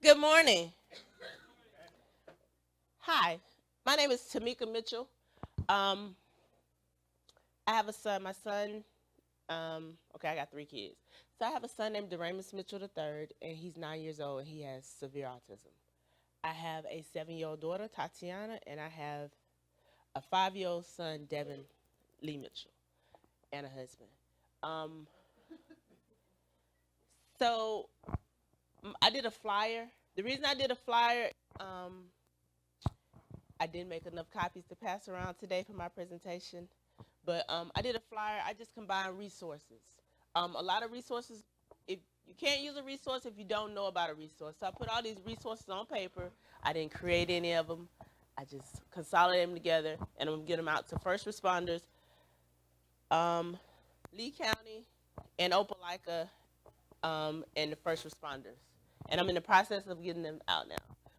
Good morning. Hi, my name is Tameka Mitchell. Um, I have a son. My son, okay, I got three kids. So I have a son named Deramus Mitchell III, and he's 9 years old, and he has severe autism. I have a 7-year-old daughter, Tatiana, and I have a 5-year-old son, Devin Lee Mitchell, and a husband. Um, so I did a flyer. The reason I did a flyer, um, I didn't make enough copies to pass around today for my presentation. But I did a flyer. I just combined resources. A lot of resources. If you can't use a resource if you don't know about a resource, so I put all these resources on paper. I didn't create any of them. I just consolidated them together, and I'm gonna get them out to first responders, um, Lee County, and Opelika, and the first responders. And I'm in the process of getting them out now.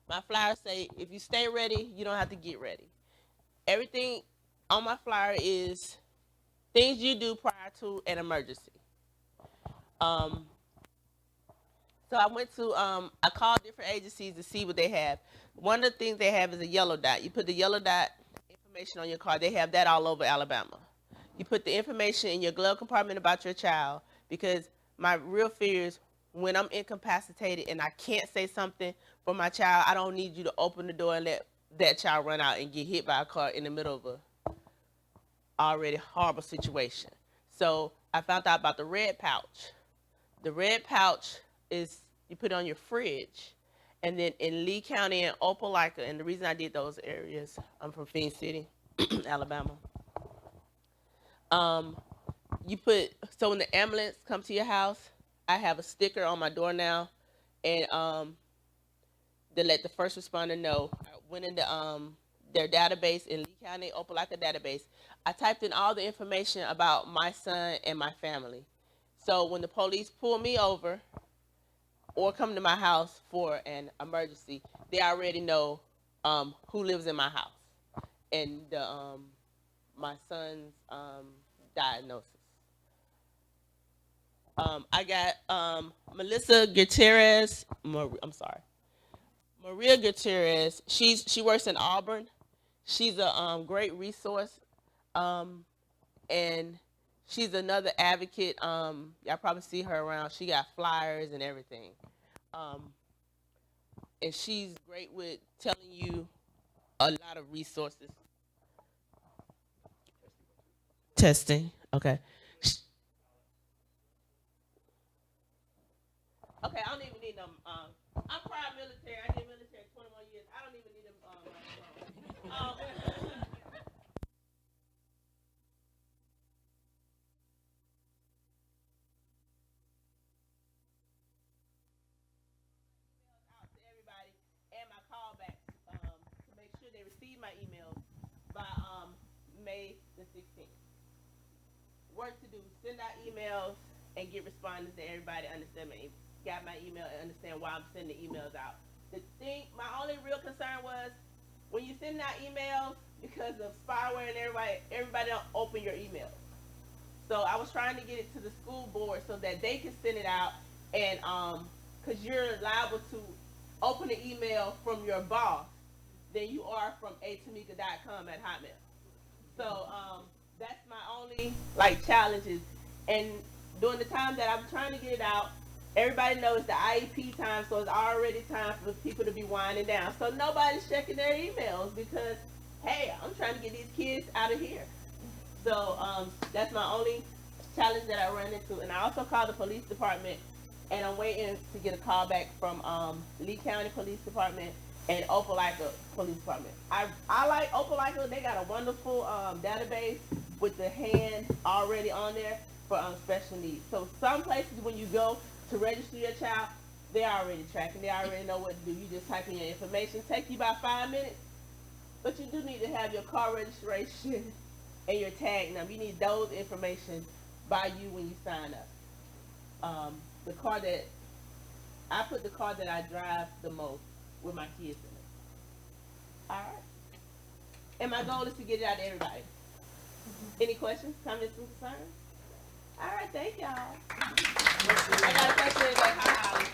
My flyers say, if you stay ready, you don't have to get ready. Everything on my flyer is things you do prior to an emergency. Um, so I called different agencies to see what they have. One of the things they have is a yellow dot. You put the yellow dot information on your car. They have that all over Alabama. You put the information in your glove compartment about your child, because my real fear is when I'm incapacitated and I can't say something for my child, I don't need you to open the door and let that child run out and get hit by a car in the middle of a already horrible situation. So I found out about the red pouch. The red pouch is you put it on your fridge. And then in Lee County and Opelika, and the reason I did those areas, I'm from Phoenix City, Alabama. Um, you put so when the ambulance comes to your house, I have a sticker on my door now, and to let the first responder know. I went into their database in Lee County, Opelika database. I typed in all the information about my son and my family. So when the police pull me over or come to my house for an emergency, they already know who lives in my house and my son's diagnosis. I got Melissa Gutierrez. I'm sorry, Maria Gutierrez. She works in Auburn. She's a great resource, um, and she's another advocate. Y'all probably see her around. She got flyers and everything, um, and she's great with telling you a lot of resources. Testing. Okay. Okay. I don't even need them. I'm prior military. I did military 21 years. I don't even need them. Out to everybody and my callbacks to make sure they receive my emails by May the 16th. Work to do: send out emails and get responders to everybody. Understand me? Got my email and understand why I'm sending emails out. The thing, my only real concern was when you send out emails because of spyware and everybody don't open your emails. So I was trying to get it to the school board so that they could send it out, and because you're liable to open the email from your boss than you are from atamika.com at Hotmail. So that's my only like challenges. And during the time that I'm trying to get it out, everybody knows the IEP time, so it's already time for people to be winding down. So nobody's checking their emails because hey, I'm trying to get these kids out of here. So that's my only challenge that I run into. And I also called the police department, and I'm waiting to get a call back from Lee County Police Department and Opelika Police Department. I like Opelika. They got a wonderful database with the hand already on there for special needs. So some places when you go to register your child, they already tracking. They already know what to do. You just type in your information. Take you about 5 minutes, but you do need to have your car registration and your tag number. You need those information by you when you sign up. The car that I put the car that I drive the most with my kids in it. All right. And my goal is to get it out to everybody. Any questions, comments, and concerns? All right, thank y'all. I got a question like, hi, Holly.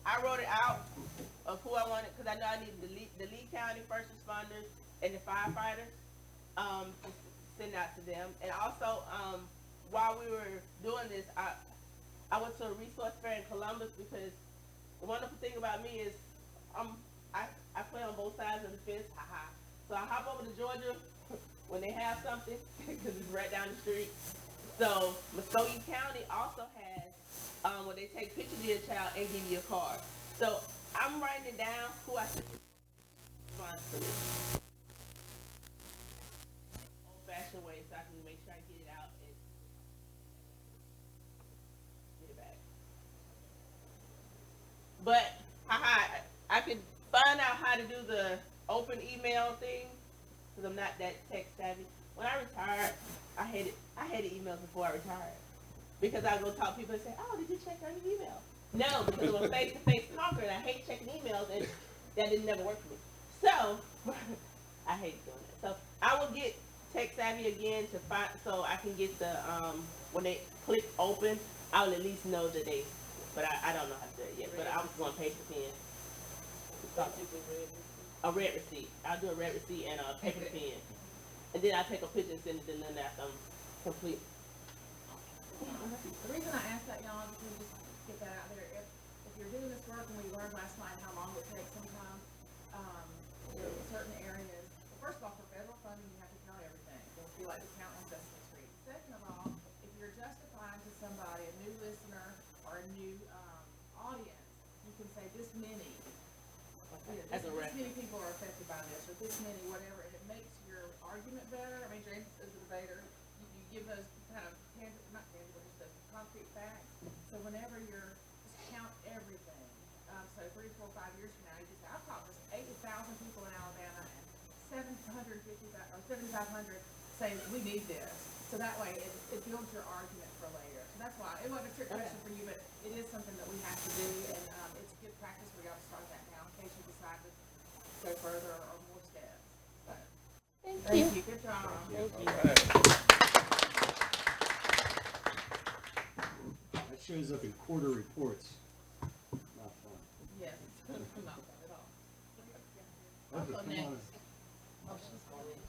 I wrote it out of who I wanted because I know I needed the Lee County first responders and the firefighters to send out to them. And also, while we were doing this, I went to a resource fair in Columbus because the wonderful thing about me is I play on both sides of the fence, haha. So I hop over to Georgia when they have something because it's right down the street. So Muskogee County also has where they take pictures of your child and give you a card. So I'm writing it down who I should respond to this old-fashioned way so I can make sure I get it out and get it back. But haha, I could find out how to do the open email thing because I'm not that tech savvy. When I retired, I hated emails before I retired because I go talk to people and say, "Oh, did you check on your email?" No, because I'm a face-to-face talker and I hate checking emails, and that didn't never work for me. So I hate doing that. So I will get tech savvy again to find so I can get the when they click open, I'll at least know the date. But I don't know how to do it yet. But I was going paper pen. A red receipt. I'll do a red receipt and a paper pen. And then I'll take a picture and send it to Linda after I'm complete. The reason I asked that, y'all, is to just get that out there. If you're doing this work, and we learned last night how long it takes sometimes, in certain areas. Well, first of all, for federal funding, you have to count everything. Don't be like the count on Sesame Street. Second of all, if you're justifying to somebody, a new listener or a new audience, you can say this many. This many people are affected by this, or this many, whatever, and it makes your argument better. I mean, James, as a debater, you give those kind of not tangible, just the concrete facts. So whenever you're just count everything. So 3, 4, 5 years from now, you just say, I've talked to 80,000 people in Alabama, and 750 or 7,500 say we need this. So that way, it builds your argument for later. So that's why it wasn't a trick question for you, but it is something that we have to do, and it's good practice for y'all to start that now in case you decide to go further or more steps. So, thank you. Good job. Thank you. That shows up in quarter reports. Not fun. Yes, not fun at all. Okay, come on. Oh, she's going.